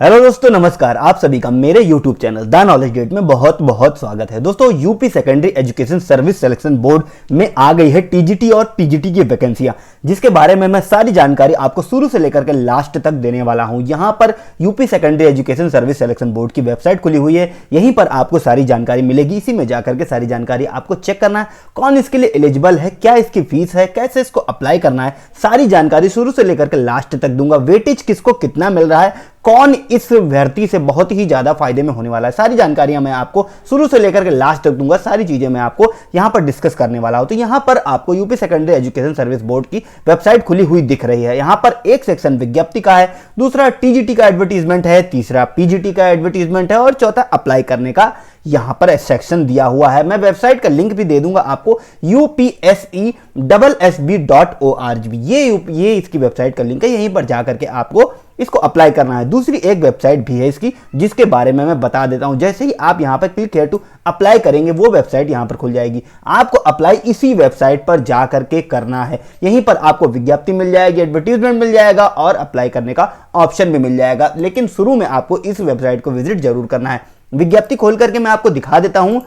Hello दोस्तों, नमस्कार। आप सभी का मेरे YouTube channel the knowledge gate में बहुत बहुत स्वागत है। दोस्तों, UP secondary education service selection board में आ गई है टीजीटी और पीजीटी की वैकेंसियां, जिसके बारे में मैं सारी जानकारी आपको शुरू से लेकर के लास्ट तक देने वाला हूं। यहां पर UP secondary education service selection board की वेबसाइट खुली हुई है, यहीं पर आपको सारी जानकारी मिलेगी। इसी में जाकर के सारी जानकारी आपको चेक करना है, कौन इसके लिए एलिजिबल है, क्या इसकी फीस है, कैसे इसको अप्लाई करना है, सारी जानकारी शुरू से लेकर के लास्ट तक दूंगा। वेटेज किसको कितना मिल रहा है, कौन इस भर्ती से बहुत ही ज्यादा फायदे में होने वाला है, सारी जानकारियां मैं आपको शुरू से लेकर के लास्ट तक दूंगा। सारी चीजें मैं आपको यहां पर डिस्कस करने वाला हूं। तो यहां पर आपको UP secondary education service board की वेबसाइट खुली हुई दिख रही है। यहां पर एक सेक्शन विज्ञप्ति का है, दूसरा टीजीटी का एडवर्टीजमेंट है, तीसरा पीजीटी का एडवर्टीजमेंट है और चौथा अप्लाई करने का यहां पर सेक्शन दिया हुआ है। मैं वेबसाइट का लिंक भी दे दूंगा आपको, upsessb.org। ये इसकी वेबसाइट का लिंक है, यहीं पर जाकर के आपको इसको अप्लाई करना है। दूसरी एक वेबसाइट भी है इसकी, जिसके बारे में मैं बता देता हूं। जैसे ही आप यहां पर क्लिक हियर टू अप्लाई करेंगे, वो वेबसाइट यहां पर खुल जाएगी। आपको अप्लाई इसी वेबसाइट पर जाकर के करना है। यहीं पर आपको विज्ञप्ति मिल जाएगी, एडवर्टीजमेंट मिल जाएगा और अप्लाई करने का ऑप्शन भी मिल जाएगा। लेकिन शुरू में आपको इस वेबसाइट को विजिट जरूर करना है। विज्ञप्ति खोल करके मैं आपको दिखा देता हूं,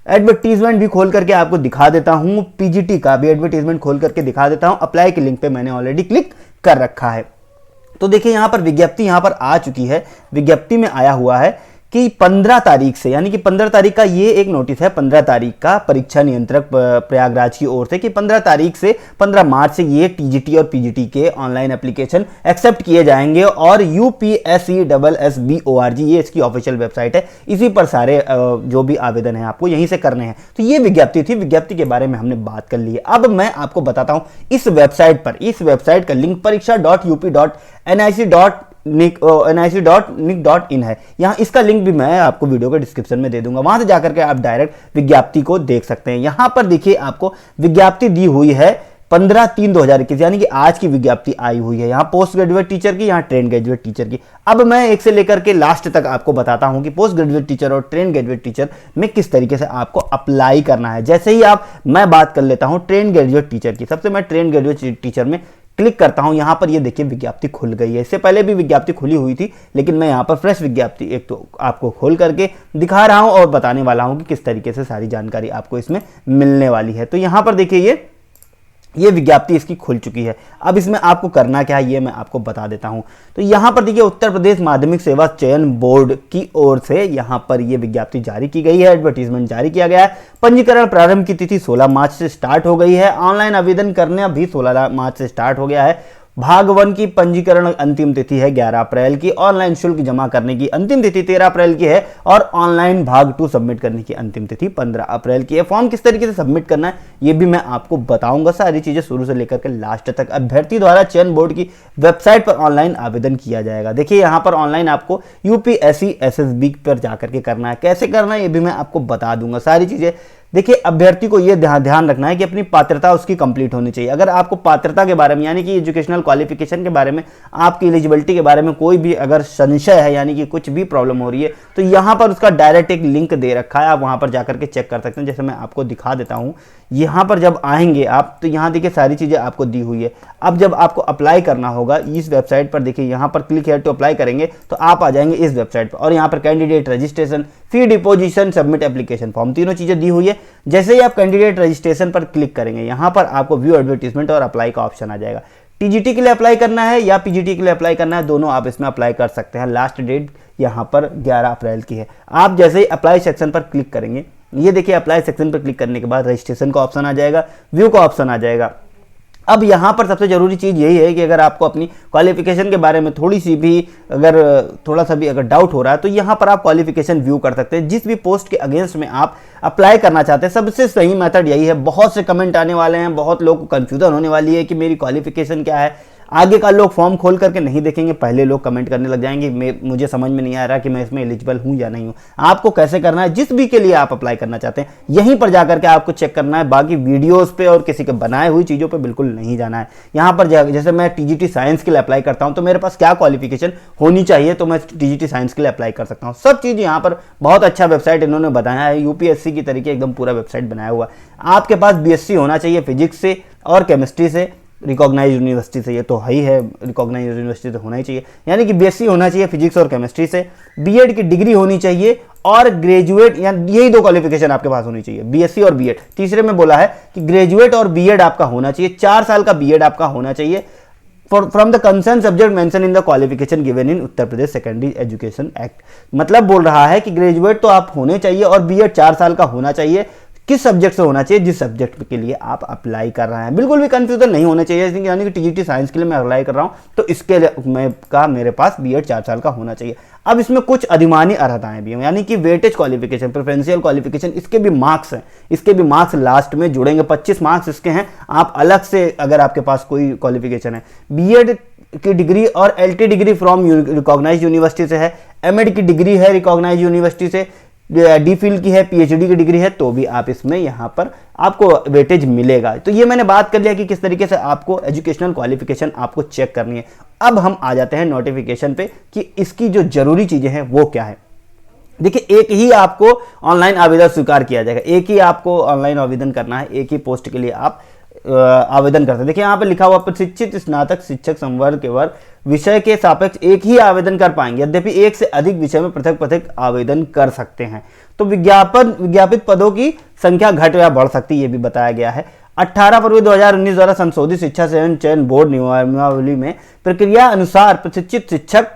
एडवर्टीजमेंट भी खोल करके आपको दिखा देता हूं, पीजीटी का भी एडवर्टीजमेंट खोल करके दिखा देता हूं। अप्लाई के लिंक पे मैंने ऑलरेडी क्लिक कर रखा है। तो देखिए यहां पर विज्ञप्ति यहां पर आ चुकी है। विज्ञप्ति में आया हुआ है कि 15 तारीख से, यानी कि 15 तारीख का ये एक नोटिस है, 15 तारीख का परीक्षा नियंत्रक प्रयागराज की ओर से, कि 15 तारीख से 15 मार्च से ये टीजीटी और पीजीटी के ऑनलाइन एप्लीकेशन एक्सेप्ट किए जाएंगे। और upsessb.org ये इसकी ऑफिशियल वेबसाइट है। इसी पर सारे जो भी आवेदन है आपको यहीं से करने हैं। तो ये विज्ञप्ति थी, विज्ञप्ति के बारे में हमने बात कर ली है। अब मैं आपको बताता हूं इस वेबसाइट पर, इस वेबसाइट का लिंक pariksha.up.nic.in है। यहां इसका लिंक भी मैं आपको वीडियो के डिस्क्रिप्शन में दे दूंगा, वहां से जाकर के आप डायरेक्ट विज्ञप्ति को देख सकते हैं। यहां पर देखिए आपको विज्ञप्ति दी हुई है 15/3/2021, यानी कि आज की विज्ञप्ति आई हुई है। यहां पोस्ट ग्रेजुएट टीचर की, यहां ट्रेन ग्रेजुएट टीचर की। अब मैं एक से लेकर के लास्ट तक आपको बताता हूं कि पोस्ट ग्रेजुएट टीचर और ट्रेन ग्रेजुएट टीचर में किस तरीके से आपको अप्लाई करना है। जैसे ही मैं बात कर लेता हूं ट्रेन ग्रेजुएट टीचर की। सबसे मैं ट्रेन ग्रेजुएट टीचर में क्लिक करता हूं। यहां पर ये देखिए विज्ञप्ति खुल गई है। इससे पहले भी विज्ञप्ति खुली हुई थी, लेकिन मैं यहां पर फ्रेश विज्ञप्ति एक तो आपको खोल करके दिखा रहा हूं और बताने वाला हूं कि किस तरीके से सारी जानकारी आपको इसमें मिलने वाली है। तो यहां पर देखिए ये विज्ञप्ति इसकी खुल चुकी है। अब इसमें आपको करना क्या है ये मैं आपको बता देता हूं। तो यहां पर देखिए उत्तर प्रदेश माध्यमिक सेवा चयन बोर्ड की ओर से यहां पर ये विज्ञप्ति जारी की गई है, एडवर्टीजमेंट जारी किया गया है। पंजीकरण प्रारंभ की तिथि 16 मार्च से स्टार्ट हो गई है। ऑनलाइन आवेदन करना भी 16 मार्च से स्टार्ट हो गया है। भाग 1 की पंजीकरण अंतिम तिथि है 11 अप्रैल की। ऑनलाइन शुल्क जमा करने की अंतिम तिथि 13 अप्रैल की है और ऑनलाइन भाग 2 सबमिट करने की अंतिम तिथि 15 अप्रैल की है। फॉर्म किस तरीके से सबमिट करना है ये भी मैं आपको बताऊंगा। सारी चीजें शुरू से लेकर के लास्ट तक अभ्यर्थी द्वारा चयन बोर्ड की वेबसाइट पर ऑनलाइन आवेदन किया जाएगा। देखिए यहां पर ऑनलाइन आपको यूपीएससी पर जाकर के करना है। कैसे करना है ये भी मैं आपको बता दूंगा। सारी चीजें देखिए अभ्यर्थी को यह ध्यान रखना है कि अपनी पात्रता उसकी कंप्लीट होनी चाहिए। अगर आपको पात्रता के बारे में, यानी कि एजुकेशनल क्वालिफिकेशन के बारे में, आपकी एलिजिबिलिटी के बारे में कोई भी अगर संशय है, यानी कि कुछ भी प्रॉब्लम हो रही है, तो यहां पर उसका डायरेक्ट एक लिंक दे रखा है। आप वहां पर जाकर के चेक कर सकते हैं। जैसे मैं आपको दिखा देता हूं, यहां पर जब आएंगे आप तो यहां देखिए सारी चीजें आपको दी हुई है। अब जब आपको अप्लाई करना होगा इस वेबसाइट पर, देखिए यहां पर क्लिक हियर टू अप्लाई करेंगे तो आप आ जाएंगे इस वेबसाइट पर और यहां पर कैंडिडेट रजिस्ट्रेशन, फी डिपोजिशन, सबमिट एप्लीकेशन फॉर्म, तीनों चीजें दी हुई है। जैसे ही आप कैंडिडेट रजिस्ट्रेशन पर क्लिक करेंगे, यहां पर आपको व्यू एडवर्टीजमेंट और अप्लाई का ऑप्शन आ जाएगा। टीजीटी के लिए अप्लाई करना है या पीजीटी के लिए अप्लाई करना है, दोनों आप इसमें अप्लाई कर सकते हैं। लास्ट डेट यहां पर 11 अप्रैल की है। आप जैसे ही अप्लाई सेक्शन पर क्लिक करेंगे, ये देखिए अप्लाई सेक्शन पर क्लिक करने के बाद रजिस्ट्रेशन का ऑप्शन आ जाएगा, व्यू का ऑप्शन आ जाएगा। अब यहाँ पर सबसे जरूरी चीज़ यही है कि अगर आपको अपनी क्वालिफिकेशन के बारे में थोड़ा सा भी अगर डाउट हो रहा है तो यहाँ पर आप क्वालिफिकेशन व्यू कर सकते हैं। जिस भी पोस्ट के अगेंस्ट में आप अप्लाई करना चाहते हैं, सबसे सही मेथड यही है। बहुत से कमेंट आने वाले हैं, बहुत लोग को कन्फ्यूजन होने वाली है कि मेरी क्वालिफिकेशन क्या है। आगे का लोग फॉर्म खोल करके नहीं देखेंगे, पहले लोग कमेंट करने लग जाएंगे मुझे समझ में नहीं आ रहा कि मैं इसमें एलिजिबल हूं या नहीं हूं। आपको कैसे करना है, जिस भी के लिए आप अप्लाई करना चाहते हैं यहीं पर जाकर के आपको चेक करना है। बाकी वीडियोस पे और किसी के बनाए हुई चीज़ों पे बिल्कुल नहीं जाना है। यहाँ पर जैसे मैं टीजीटी साइंस के लिए अप्लाई करता हूँ तो मेरे पास क्या क्वालिफिकेशन होनी चाहिए तो मैं टीजीटी साइंस के लिए अप्लाई कर सकता हूँ। सब चीज़ यहाँ पर बहुत अच्छा वेबसाइट इन्होंने बनाया है, यूपीएससी की तरीके एकदम पूरा वेबसाइट बनाया हुआ है। आपके पास बीएससी होना चाहिए फिजिक्स से और केमिस्ट्री से, रिकॉग्नाइज यूनिवर्सिटी से, ये तो है ही है, रिकॉग्नाइज यूनिवर्सिटी से होना ही चाहिए, यानी कि बीएससी होना चाहिए फिजिक्स और केमिस्ट्री से, बीएड की डिग्री होनी चाहिए और ग्रेजुएट, या यही दो क्वालिफिकेशन आपके पास होनी चाहिए, बीएससी और बीएड। तीसरे में बोला है कि ग्रेजुएट और बीएड आपका होना चाहिए, 4 साल का बीएड आपका होना चाहिए from the concern subject mention in the qualification given in Uttar Pradesh secondary education act. मतलब बोल रहा है कि ग्रेजुएट तो आप होने चाहिए और बीएड 4 साल का होना चाहिए। किस सब्जेक्ट से होना चाहिए? जिस सब्जेक्ट के लिए आप अप्लाई कर रहे हैं। बिल्कुल भी कंफ्यूजन नहीं होना चाहिए, यानी कि टीजीटी साइंस के लिए मैं अप्लाई कर रहा हूं तो इसके लिए मेरे पास बीएड 4 साल का होना चाहिए। अब इसमें कुछ अधिमानी अर्हताएं भी हैं, यानी कि वेटेज क्वालिफिकेशन, प्रेफरेंशियल क्वालिफिकेशन, इसके भी मार्क्स हैं, इसके भी मार्क्स लास्ट में जुड़ेंगे। 25 मार्क्स इसके हैं। आप अलग से अगर आपके पास कोई क्वालिफिकेशन है, बीएड की डिग्री और LT degree from recognise university से है, एमएड की डिग्री है रिकॉग्नाइज यूनिवर्सिटी से, डी फिल की है, पीएचडी की डिग्री है, तो भी आप इसमें यहाँ पर आपको वेटेज मिलेगा। तो ये मैंने बात कर लिया कि किस तरीके से आपको एजुकेशनल क्वालिफिकेशन आपको चेक करनी है। अब हम आ जाते हैं नोटिफिकेशन पे कि इसकी जो जरूरी चीजें हैं वो क्या है। देखिए, एक ही आपको ऑनलाइन आवेदन स्वीकार किया जाएगा, एक ही आपको ऑनलाइन आवेदन करना है, एक ही पोस्ट के लिए आप आवेदन करते हैं। देखिए यहाँ पर लिखा हुआ प्रशिक्षित स्नातक शिक्षक संवर्ग के वर्ग विषय के सापेक्ष एक ही आवेदन कर पाएंगे, यद्यपि एक से अधिक विषय में पृथक पृथक आवेदन कर सकते हैं। तो विज्ञापित पदों की संख्या घट या बढ़ सकती है, ये भी बताया गया है। 18 फरवरी 2019 द्वारा संशोधित शिक्षा चयन बोर्ड नियमावली में प्रक्रिया अनुसार प्रशिक्षित शिक्षक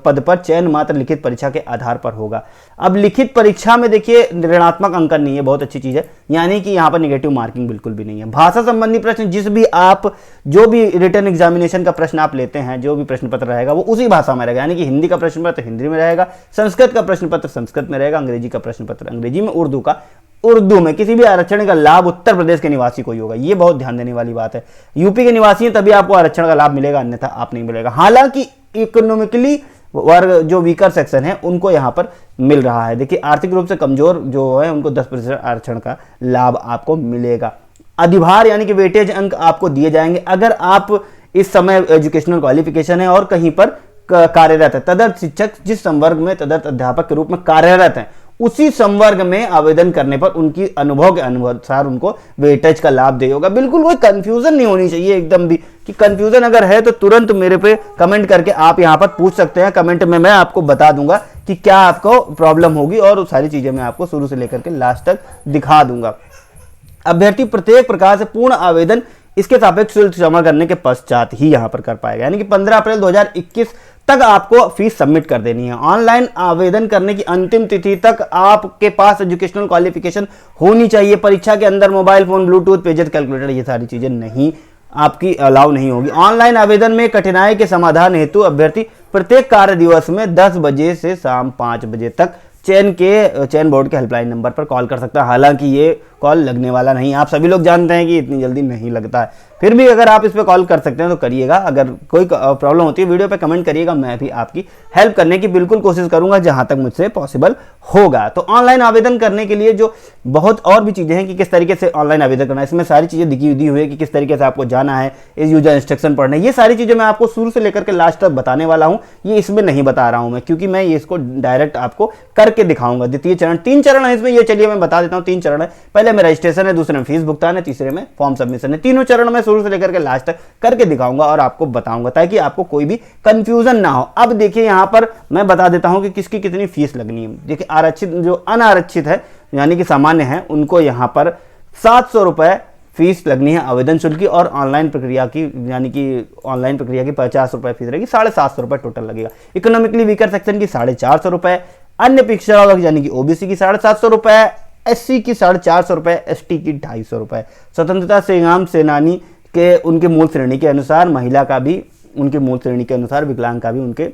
पद पर चयन मात्र लिखित परीक्षा के आधार पर होगा। अब लिखित परीक्षा में देखिए ऋणात्मक अंकन नहीं है, बहुत अच्छी चीज है, यानी कि यहाँ पर निगेटिव मार्किंग बिल्कुल भी नहीं है। भाषा संबंधी प्रश्न जिस भी आप जो भी रिटर्न एग्जामिनेशन का प्रश्न आप लेते हैं, जो भी प्रश्न पत्र रहेगा वो उसी भाषा में रहेगा, यानी कि हिंदी का प्रश्न पत्र हिंदी में रहेगा, संस्कृत का प्रश्न पत्र संस्कृत में रहेगा, अंग्रेजी का प्रश्न पत्र अंग्रेजी में, उर्दू का उर्दू में। किसी भी आरक्षण का लाभ उत्तर प्रदेश के निवासी को ही होगा, ये बहुत ध्यान देने वाली बात है। यूपी के निवासी हैं तभी आपको आरक्षण का लाभ मिलेगा, अन्यथा आप नहीं मिलेगा। हालांकि इकोनॉमिकली वर्ग जो वीकर सेक्शन है उनको यहाँ पर मिल रहा है। देखिए, आर्थिक रूप से कमजोर जो है उनको 10% आरक्षण का लाभ आपको मिलेगा। अधिभार यानी कि वेटेज अंक आपको दिए जाएंगे अगर आप इस समय एजुकेशनल क्वालिफिकेशन है और कहीं पर कार्यरत है। तदर्थ शिक्षक जिस संवर्ग में तदर्थ अध्यापक के रूप में कार्यरत है, उसी संवर्ग में आवेदन करने पर उनकी अनुभव के अनुसार उनको वेटेज का लाभ देगा होगा। बिल्कुल कोई कंफ्यूजन नहीं होनी चाहिए एकदम भी, कि कंफ्यूजन अगर है तो तुरंत मेरे पे कमेंट करके आप यहां पर पूछ सकते हैं। कमेंट में मैं आपको बता दूंगा कि क्या आपको प्रॉब्लम होगी और सारी चीजें मैं आपको शुरू से लेकर के लास्ट तक दिखा दूंगा। अभ्यर्थी प्रत्येक प्रकार से पूर्ण आवेदन इसके सापेक्ष शुल्क जमा करने के पश्चात ही यहां पर कर पाएगा, यानी कि 15 अप्रैल 2021 तक आपको फीस सबमिट कर देनी है। ऑनलाइन आवेदन करने की अंतिम तिथि तक आपके पास एजुकेशनल क्वालिफिकेशन होनी चाहिए। परीक्षा के अंदर mobile phone, Bluetooth, pages, calculator, ये सारी चीजें नहीं आपकी अलाउ नहीं होगी। ऑनलाइन आवेदन में कठिनाई के समाधान हेतु अभ्यर्थी प्रत्येक कार्य दिवस में 10 बजे से शाम 5 बजे तक चयन बोर्ड के हेल्पलाइन नंबर पर कॉल कर सकता है। हालांकि ये कॉल लगने वाला नहीं, आप सभी लोग जानते हैं कि इतनी जल्दी नहीं लगता है, फिर भी अगर आप इस पे कॉल कर सकते हैं तो करिएगा। अगर कोई प्रॉब्लम होती है वीडियो पे कमेंट करिएगा, मैं भी आपकी हेल्प करने की बिल्कुल कोशिश करूंगा जहां तक मुझसे पॉसिबल होगा। तो ऑनलाइन आवेदन करने के लिए जो बहुत और भी चीजें हैं कि किस तरीके से ऑनलाइन आवेदन करना है, इसमें सारी चीजें दिखी दी हुई है कि किस तरीके से आपको जाना है, इस यूजर इंस्ट्रक्शन पढ़ना है, ये सारी चीजें मैं आपको शुरू से लेकर के लास्ट तक बताने वाला हूं। ये इसमें नहीं बता रहा हूं मैं, क्योंकि मैं ये इसको डायरेक्ट आपको करके दिखाऊंगा। द्वितीय चरण, 3 चरण है इसमें, ये चलिए मैं बता देता हूँ। 3 चरण है, पहले में रजिस्ट्रेशन है, दूसरे में फीस भुगतान है, तीसरे में फॉर्म सबमिशन है। तीनों चरण में शुरू से लेकर के लास्ट तक करके दिखाऊंगा और आपको बताऊंगा ताकि आपको कोई भी कंफ्यूजन ना हो। अब देखिए यहां पर मैं बता देता हूं कि किसकी कितनी फीस लगनी है। देखिए, आरक्षित जो अनारक्षित है यानी कि सामान्य है, उनको यहां पर 700 रुपए फीस लगनी है आवेदन शुल्क की, और ऑनलाइन प्रक्रिया की यानी कि ऑनलाइन प्रक्रिया की 50 रुपए फीस रहेगी, 750 रुपए टोटल लगेगा। इकोनॉमिकली वीकर सेक्शन की 450 रुपए, अन्य पिछड़ा वर्ग यानी कि ओबीसी की 750 रुपए, एससी की 450 रुपए, एसटी की 250 रुपए। स्वतंत्रता संग्राम सेनानी के उनके मूल श्रेणी के अनुसार, महिला का भी उनके मूल श्रेणी के अनुसार, विकलांग का भी उनके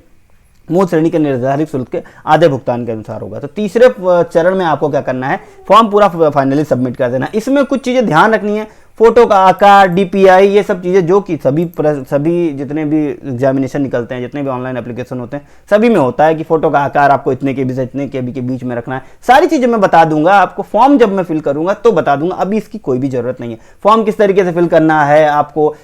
मूल श्रेणी के निर्धारित शुल्क के आधे भुगतान के अनुसार होगा। तो तीसरे चरण में आपको क्या करना है, फॉर्म पूरा फाइनली सबमिट कर देना। इसमें कुछ चीजें ध्यान रखनी है, फोटो का आकार, डीपीआई, ये सब चीजें जो कि सभी जितने भी एग्जामिनेशन निकलते हैं, जितने भी ऑनलाइन एप्लीकेशन होते हैं, सभी में होता है कि फोटो का आकार आपको इतने केबी से इतने केबी के बीच में रखना है। सारी चीजें मैं बता दूंगा आपको, फॉर्म जब मैं फिल करूंगा तो बता दूंगा, अभी इसकी कोई भी जरूरत नहीं है। फॉर्म किस तरीके से फिल करना है, आपको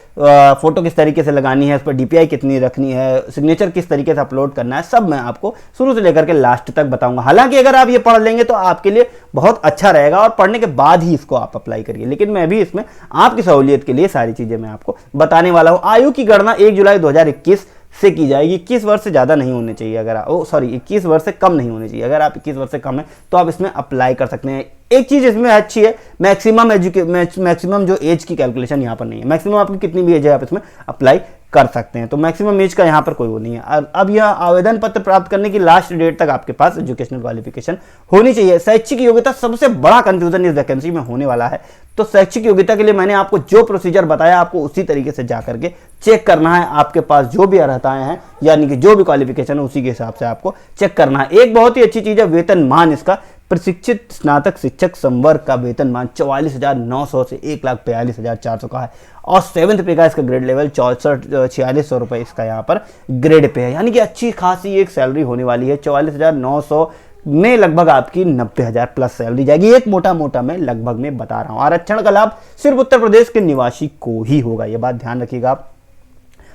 फोटो किस तरीके से लगानी है, उस पर डीपीआई कितनी रखनी है, सिग्नेचर किस तरीके से अपलोड करना है, सब मैं आपको शुरू से लेकर के लास्ट तक बताऊंगा। हालांकि अगर आप ये पढ़ लेंगे तो आपके लिए बहुत अच्छा रहेगा और पढ़ने के बाद ही इसको आप अप्लाई करिए, लेकिन मैं भी इसमें आपकी सहूलियत के लिए सारी चीजें मैं आपको बताने वाला हूं। आयु की गणना 1 जुलाई 2021 से की जाएगी। 21 वर्ष से ज़्यादा नहीं होने चाहिए, अगर आप 21 वर्ष से कम नहीं होने चाहिए। अगर आप 21 वर्ष से कम है तो आप इसमें अप्लाई कर सकते हैं। एक चीज़ इसमें अच्छी है, मैक्सिमम जो एज की कैलकुलेशन यहाँ पर नहीं है। मैक्सिमम आपकी कितनी भी एज है आप इसमें अप्लाई कर सकते हैं, तो मैक्सिमम एज का यहाँ पर कोई वो नहीं है। अब यह आवेदन पत्र प्राप्त करने की लास्ट डेट तक आपके पास एजुकेशनल क्वालिफिकेशन होनी चाहिए। शैक्षिक योग्यता सबसे बड़ा कंफ्यूजन इस वैकेंसी में होने वाला है। तो शैक्षिक योग्यता के लिए मैंने आपको जो प्रोसीजर बताया, आपको उसी तरीके से जा करके चेक करना है। आपके पास जो भी अर्हताएं हैं, यानी कि जो भी क्वालिफिकेशन है, उसी के हिसाब से आपको चेक करना है। एक बहुत ही अच्छी चीज है वेतनमान इसका। प्रशिक्षित स्नातक शिक्षक संवर्ग का वेतनमान 44,900 से 1,42,400 का है और 7th पे का इसका ग्रेड लेवल 4600 रुपए इसका यहाँ पर ग्रेड पे है, यानी कि अच्छी खासी एक सैलरी होने वाली है। 44,900 में लगभग आपकी 90,000 प्लस सैलरी जाएगी। एक मोटा मोटा मैं लगभग में बता रहा हूं। आरक्षण का लाभ सिर्फ उत्तर प्रदेश के निवासी को ही होगा, यह बात ध्यान रखिएगा आप।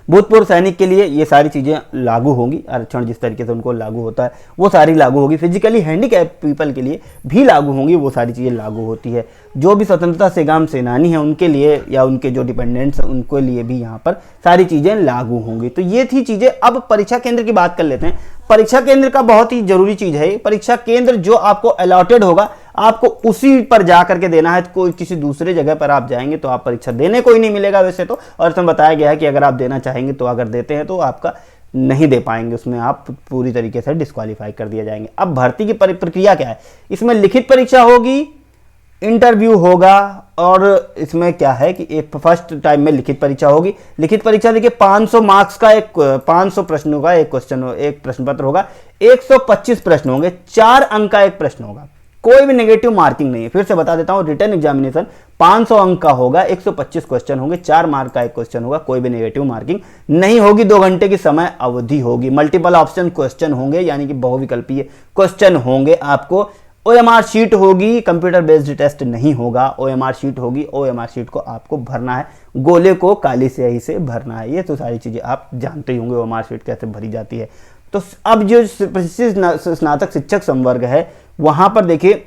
भूतपूर्व सैनिक के लिए ये सारी चीज़ें लागू होंगी। आरक्षण जिस तरीके से उनको लागू होता है वो सारी लागू होगी। फिजिकली हैंडीकैप पीपल के लिए भी लागू होंगी, वो सारी चीज़ें लागू होती है। जो भी स्वतंत्रता संग्राम सेनानी हैं उनके लिए या उनके जो डिपेंडेंट्स हैं उनके लिए भी यहाँ पर सारी चीज़ें लागू होंगी। तो ये थी चीज़ें। अब परीक्षा केंद्र की बात कर लेते हैं। परीक्षा केंद्र का बहुत ही जरूरी चीज़ है। परीक्षा केंद्र जो आपको अलॉटेड होगा आपको उसी पर जा करके देना है। कोई किसी दूसरे जगह पर आप जाएंगे तो आप परीक्षा देने कोई नहीं मिलेगा वैसे तो, और इसमें बताया गया है कि अगर आप देना चाहेंगे तो अगर देते हैं तो आपका नहीं दे पाएंगे, उसमें आप पूरी तरीके से डिस्क्वालीफाई कर दिया जाएंगे। अब भर्ती की प्रक्रिया क्या है, इसमें लिखित परीक्षा होगी, इंटरव्यू होगा, और इसमें क्या है कि एक फर्स्ट टाइम में लिखित परीक्षा होगी। लिखित परीक्षा देखिए 500 मार्क्स का 500 प्रश्नों का एक प्रश्न पत्र होगा। 125 प्रश्न होंगे, 4 अंक का एक प्रश्न होगा, कोई भी नेगेटिव मार्किंग नहीं है। फिर से बता देता हूं, रिटर्न एग्जामिनेशन 500 अंक का होगा, 125 क्वेश्चन होंगे, 4 मार्क का एक क्वेश्चन होगा, कोई भी नेगेटिव मार्किंग नहीं होगी। 2 घंटे की समय अवधि होगी। मल्टीपल ऑप्शन क्वेश्चन होंगे, यानी कि बहुविकल्पीय क्वेश्चन होंगे। आपको OMR शीट होगी, कंप्यूटर बेस्ड टेस्ट नहीं होगा। OMR शीट होगी, OMR शीट को आपको भरना है, गोले को काली स्याही से भरना है। ये तो सारी चीजें आप जानते ही होंगे OMR शीट कैसे भरी जाती है। तो अब जो प्रशिक्षित स्नातक शिक्षक संवर्ग है वहां पर देखिए,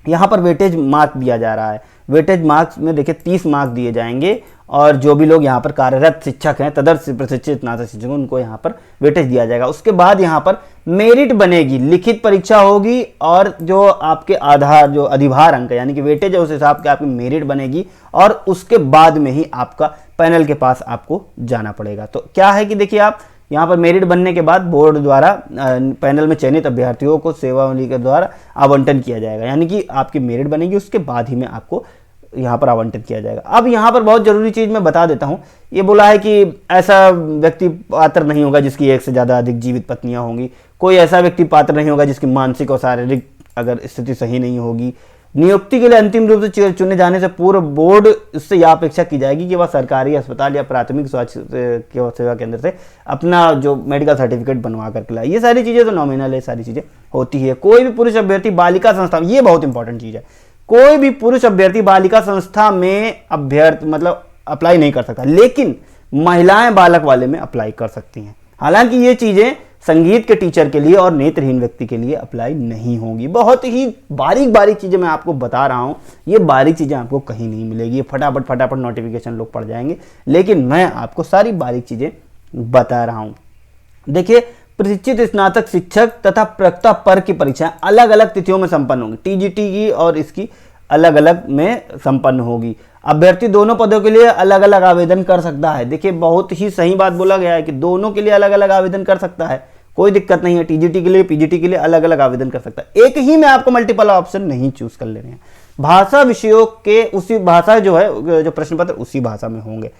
यहाँ पर वेटेज मार्क दिया जा रहा है। वेटेज मार्क्स में देखिए 30 मार्क दिए जाएंगे, और जो भी लोग यहाँ पर कार्यरत शिक्षक हैं, तदर्थ प्रशिक्षित स्नातक शिक्षक, उनको यहाँ पर वेटेज दिया जाएगा। उसके बाद यहाँ पर मेरिट बनेगी, लिखित परीक्षा होगी, और जो आपके आधार जो अधिभार अंक यानी कि वेटेज है उस हिसाब से आपकी मेरिट बनेगी, और उसके बाद में ही आपका पैनल के पास आपको जाना पड़ेगा। तो क्या है कि देखिए आप यहाँ पर मेरिट बनने के बाद बोर्ड द्वारा पैनल में चयनित अभ्यर्थियों को सेवावली के द्वारा आवंटन किया जाएगा, यानी कि आपकी मेरिट बनेगी उसके बाद ही में आपको यहाँ पर आवंटित किया जाएगा। अब यहाँ पर बहुत जरूरी चीज मैं बता देता हूँ, ये बोला है कि ऐसा व्यक्ति पात्र नहीं होगा जिसकी 1 से ज्यादा अधिक जीवित पत्नियां होंगी। कोई ऐसा व्यक्ति पात्र नहीं होगा जिसकी मानसिक और शारीरिक अगर स्थिति सही नहीं होगी। नियुक्ति के लिए अंतिम रूप से चुने जाने से पूर्व बोर्ड उससे यह अपेक्षा की जाएगी कि वह सरकारी अस्पताल या प्राथमिक स्वास्थ्य सेवा केंद्र से अपना जो मेडिकल सर्टिफिकेट बनवा करके लाए। ये सारी चीजें तो नॉमिनल है, सारी चीजें होती है। कोई भी पुरुष अभ्यर्थी बालिका संस्था, ये बहुत इंपॉर्टेंट चीज है, कोई भी पुरुष अभ्यर्थी बालिका संस्था में मतलब अप्लाई नहीं कर सकता, लेकिन महिलाएं बालक वाले में अप्लाई कर सकती हैं। हालांकि ये चीजें संगीत के टीचर के लिए और नेत्रहीन व्यक्ति के लिए अप्लाई नहीं होंगी। बहुत ही बारीक बारीक चीजें मैं आपको बता रहा हूं, ये बारीक चीजें आपको कहीं नहीं मिलेगी। फटाफट नोटिफिकेशन लोग पढ़ जाएंगे, लेकिन मैं आपको सारी बारीक चीजें बता रहा हूं। देखिए, प्रशिक्षित स्नातक शिक्षक तथा प्रवक्ता पर की परीक्षाएं अलग अलग तिथियों में संपन्न होंगी। टीजीटी की और इसकी अलग अलग में संपन्न होगी। अभ्यर्थी दोनों पदों के लिए अलग अलग आवेदन कर सकता है। देखिए, बहुत ही सही बात बोला गया है कि दोनों के लिए अलग अलग आवेदन कर सकता है, कोई दिक्कत नहीं है। टीजीटी के लिए, पीजीटी के लिए अलग अलग आवेदन कर सकता है। एक ही में आपको मल्टीपल ऑप्शन नहीं चूज कर लेने हैं। भाषा विषयों के उसी भाषा जो है, जो प्रश्न पत्र उसी भाषा में होंगे।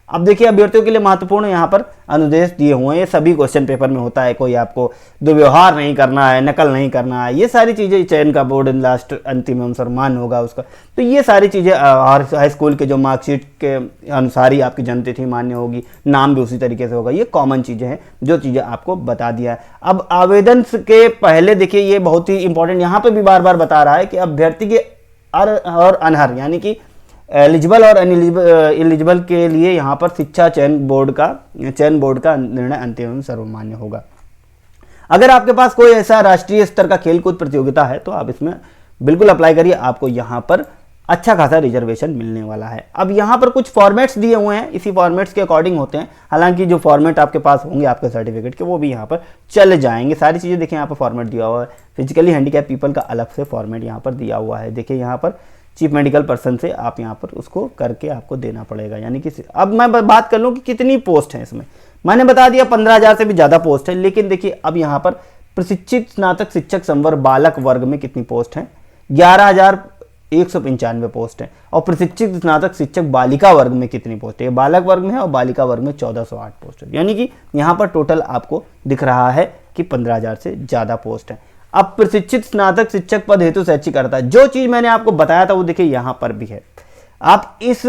अब देखिए, अभ्यर्थियों के लिए महत्वपूर्ण यहाँ पर अनुदेश दिए हुए हैं। ये सभी क्वेश्चन पेपर में होता है। कोई आपको दुर्व्यवहार नहीं करना है, नकल नहीं करना है, ये सारी चीजें। चयन का बोर्ड लास्ट अंतिम अनुसार मान होगा उसका, तो ये सारी चीजें हाई स्कूल के जो मार्कशीट के अनुसार ही आपकी जन्म तिथि मान्य होगी, नाम भी उसी तरीके से होगा। ये कॉमन चीजें हैं जो चीजें आपको बता दिया है। अब आवेदन के पहले देखिए, ये बहुत ही इंपॉर्टेंट यहाँ पे भी बार बार बता रहा है कि अभ्यर्थी के और अनहर यानी कि एलिजिबल और एलिजिबल के लिए यहाँ पर शिक्षा चयन बोर्ड का निर्णय अंतिम एवं सर्वमान्य होगा। अगर आपके पास कोई ऐसा राष्ट्रीय स्तर का खेलकूद प्रतियोगिता है तो आप इसमें बिल्कुल अप्लाई करिए, आपको यहाँ पर अच्छा खासा रिजर्वेशन मिलने वाला है। अब यहाँ पर कुछ फॉर्मेट्स दिए हुए हैं, इसी फॉर्मेट्स के अकॉर्डिंग होते हैं। हालांकि जो फॉर्मेट आपके पास होंगे आपके सर्टिफिकेट के वो भी यहाँ पर चल जाएंगे। सारी चीज़ें देखिए यहाँ पर फॉर्मेट दिया हुआ है। फिजिकली हैंडीकैप पीपल का अलग से फॉर्मेट यहाँ पर दिया हुआ है। देखिए यहाँ पर चीफ मेडिकल पर्सन से आप यहाँ पर उसको करके आपको देना पड़ेगा। यानी कि अब मैं बात कर लूँ कि कितनी पोस्ट है इसमें। मैंने बता दिया 15,000 से भी ज़्यादा पोस्ट है, लेकिन देखिए अब यहाँ पर प्रशिक्षित स्नातक शिक्षक संवर्ग बालक वर्ग में कितनी पोस्ट है, 11,195 पोस्ट है। और प्रशिक्षित स्नातक शिक्षक बालिका वर्ग में कितनी पोस्ट है, बालक वर्ग में है और बालिका वर्ग में 1408 पोस्ट है। यानी कि यहाँ पर टोटल आपको दिख रहा है कि 15,000 से ज़्यादा पोस्ट है। अब प्रशिक्षित स्नातक शिक्षक पद हेतु शैक्षिक अर्हता, जो चीज़ मैंने आपको बताया था वो देखिए यहाँ पर भी है। आप इस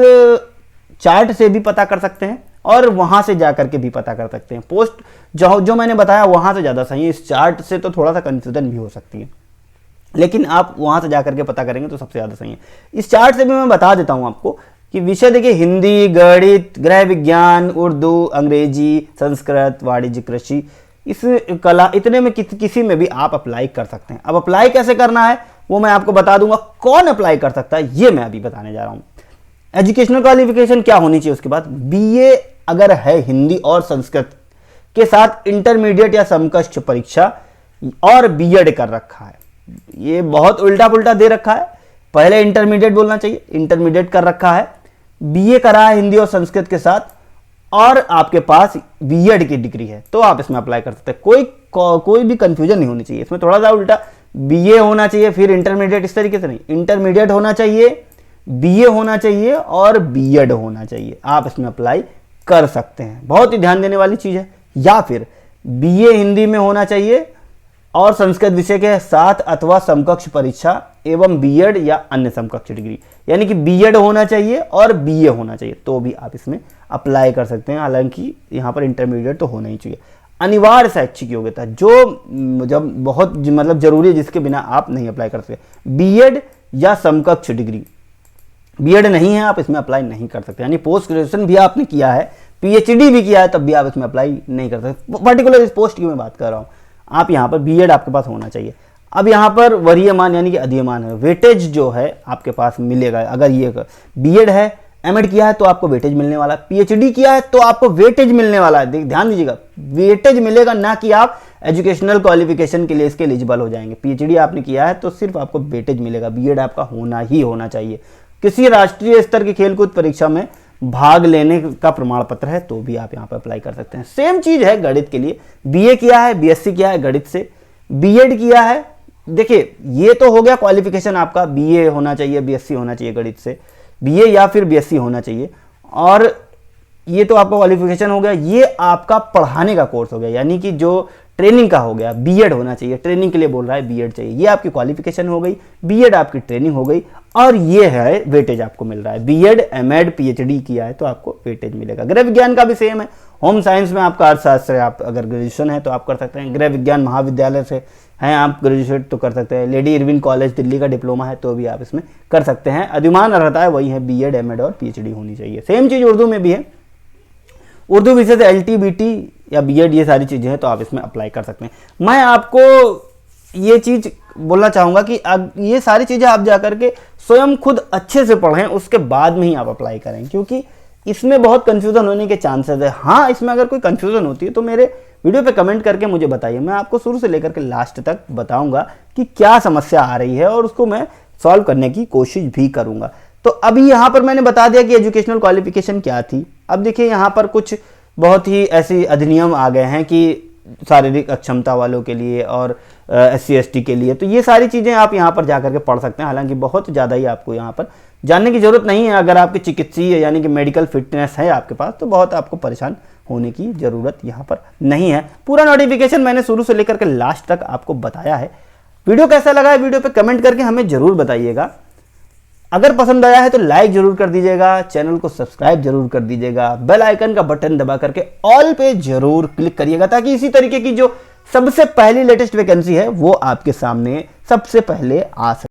चार्ट से भी पता कर सकते हैं और वहाँ से जा करके भी पता कर सकते हैं। पोस्ट जो मैंने बताया वहाँ से ज़्यादा सही है। इस चार्ट से तो थोड़ा सा कन्फ्यूजन भी हो सकती है, लेकिन आप वहाँ से जा करके पता करेंगे तो सबसे ज़्यादा सही है। इस चार्ट से भी मैं बता देता हूँ आपको कि विषय देखिए हिंदी, गणित, गृह विज्ञान, उर्दू, अंग्रेजी, संस्कृत, वाणिज्य, कृषि, इस कला, इतने में किसी में भी आप अप्लाई कर सकते हैं। अब अप्लाई कैसे करना है वो मैं आपको बता दूंगा। कौन अप्लाई कर सकता है ये मैं अभी बताने जा रहा हूँ। एजुकेशनल क्वालिफिकेशन क्या होनी चाहिए, उसके बाद बीए अगर है हिंदी और संस्कृत के साथ इंटरमीडिएट या समकक्ष परीक्षा और बीएड कर रखा है। ये बहुत उल्टा पुल्टा दे रखा है, पहले इंटरमीडिएट बोलना चाहिए, इंटरमीडिएट कर रखा है, बीए करा है हिंदी और संस्कृत के साथ और आपके पास बीएड की डिग्री है तो आप इसमें अप्लाई कर सकते हैं। कोई भी कंफ्यूजन नहीं होनी चाहिए इसमें। थोड़ा सा उल्टा बीए होना चाहिए फिर इंटरमीडिएट, इस तरीके से नहीं, इंटरमीडिएट होना चाहिए, बीए होना चाहिए और बीएड होना चाहिए। आप इसमें अप्लाई कर सकते हैं, बहुत ही ध्यान देने वाली चीज है। या फिर बीए हिंदी में होना चाहिए और संस्कृत विषय के साथ अथवा समकक्ष परीक्षा एवं बीएड या अन्य समकक्ष डिग्री, यानी कि बीएड होना चाहिए और बीए होना चाहिए तो भी आप इसमें अप्लाई कर सकते हैं। हालांकि यहाँ पर इंटरमीडिएट तो होना ही चाहिए। अनिवार्य शैक्षिक योग्यता जो जब बहुत मतलब जरूरी है, जिसके बिना आप नहीं अप्लाई कर सकते, बीएड या समकक्ष डिग्री। बीएड नहीं है आप इसमें अप्लाई नहीं कर सकते, यानी पोस्ट ग्रेजुएशन भी आपने किया है, पीएचडी भी किया है, तब भी आप इसमें अप्लाई नहीं कर सकते। पर्टिकुलर इस पोस्ट की मैं बात कर रहा हूँ। आप यहाँ पर बीएड आपके पास होना चाहिए। अब यहाँ पर वरीयमान यानी कि अधियमान है, वेटेज जो है आपके पास मिलेगा। अगर ये बीएड है, एमएड किया है तो आपको वेटेज मिलने वाला है, पीएचडी किया है तो आपको वेटेज मिलने वाला है। ध्यान दीजिएगा, वेटेज मिलेगा, ना कि आप एजुकेशनल क्वालिफिकेशन के लिए इसके एलिजिबल हो जाएंगे। पीएचडी आपने किया है तो सिर्फ आपको वेटेज मिलेगा। बीएड आपका होना ही होना चाहिए। किसी राष्ट्रीय स्तर की खेलकूद परीक्षा में भाग लेने का प्रमाण पत्र है तो भी आप यहाँ पर अप्लाई कर सकते हैं। सेम चीज है गणित के लिए, बीए किया है, बीएससी किया है गणित से, बीएड किया है। देखिए ये तो हो गया क्वालिफिकेशन आपका, बीए होना चाहिए, बीएससी होना चाहिए गणित से, बीए या फिर बीएससी होना चाहिए, और ये तो आपका क्वालिफिकेशन हो गया। ये आपका पढ़ाने का कोर्स हो गया, यानी कि जो ट्रेनिंग का हो गया, बीएड होना चाहिए, ट्रेनिंग के लिए बोल रहा है बीएड चाहिए। ये आपकी क्वालिफिकेशन हो गई, बीएड आपकी ट्रेनिंग हो गई, और ये है वेटेज आपको मिल रहा है। बीएड, एमएड, पीएचडी किया है तो आपको वेटेज मिलेगा। गृह विज्ञान का भी सेम है। होम साइंस में आपका अर्थशास्त्र है, आप अगर ग्रेजुएशन है तो आप कर सकते हैं। गृह विज्ञान महाविद्यालय से हैं आप ग्रेजुएट तो कर सकते हैं। लेडी इरविन कॉलेज दिल्ली का डिप्लोमा है तो भी आप इसमें कर सकते हैं। अधियमान अर्हता है वही है, बीएड, एमएड और पीएचडी होनी चाहिए। सेम चीज उर्दू में भी है। उर्दू विषय से एलटीबीटी या बीएड ये सारी चीजें हैं तो आप इसमें अप्लाई कर सकते हैं। मैं आपको ये चीज बोलना चाहूंगा कि ये सारी चीजें आप जाकर के स्वयं खुद अच्छे से पढ़ें, उसके बाद में ही आप अप्लाई करें, क्योंकि इसमें बहुत कंफ्यूजन होने के चांसेस है। हाँ, इसमें अगर कोई कंफ्यूजन होती है तो मेरे वीडियो पे कमेंट करके मुझे बताइए, मैं आपको शुरू से लेकर के लास्ट तक बताऊंगा कि क्या समस्या आ रही है और उसको मैं सॉल्व करने की कोशिश भी करूंगा। तो अभी यहाँ पर मैंने बता दिया कि एजुकेशनल क्वालिफिकेशन क्या थी। अब देखिए यहाँ पर कुछ बहुत ही ऐसे अधिनियम आ गए हैं कि शारीरिक अक्षमता वालों के लिए और SC ST के लिए, तो ये सारी चीज़ें आप यहाँ पर जाकर के पढ़ सकते हैं। हालांकि बहुत ज़्यादा ही आपको यहाँ पर जानने की जरूरत नहीं है। अगर आपकी चिकित्सीय यानी कि मेडिकल फिटनेस है आपके पास तो बहुत आपको परेशान होने की ज़रूरत यहाँ पर नहीं है। पूरा नोटिफिकेशन मैंने शुरू से लेकर के लास्ट तक आपको बताया है। वीडियो कैसा लगा है वीडियो पे कमेंट करके हमें ज़रूर बताइएगा। अगर पसंद आया है तो लाइक जरूर कर दीजिएगा, चैनल को सब्सक्राइब जरूर कर दीजिएगा, बेल आइकन का बटन दबा करके ऑल पे जरूर क्लिक करिएगा, ताकि इसी तरीके की जो सबसे पहली लेटेस्ट वैकेंसी है वो आपके सामने सबसे पहले आ सके।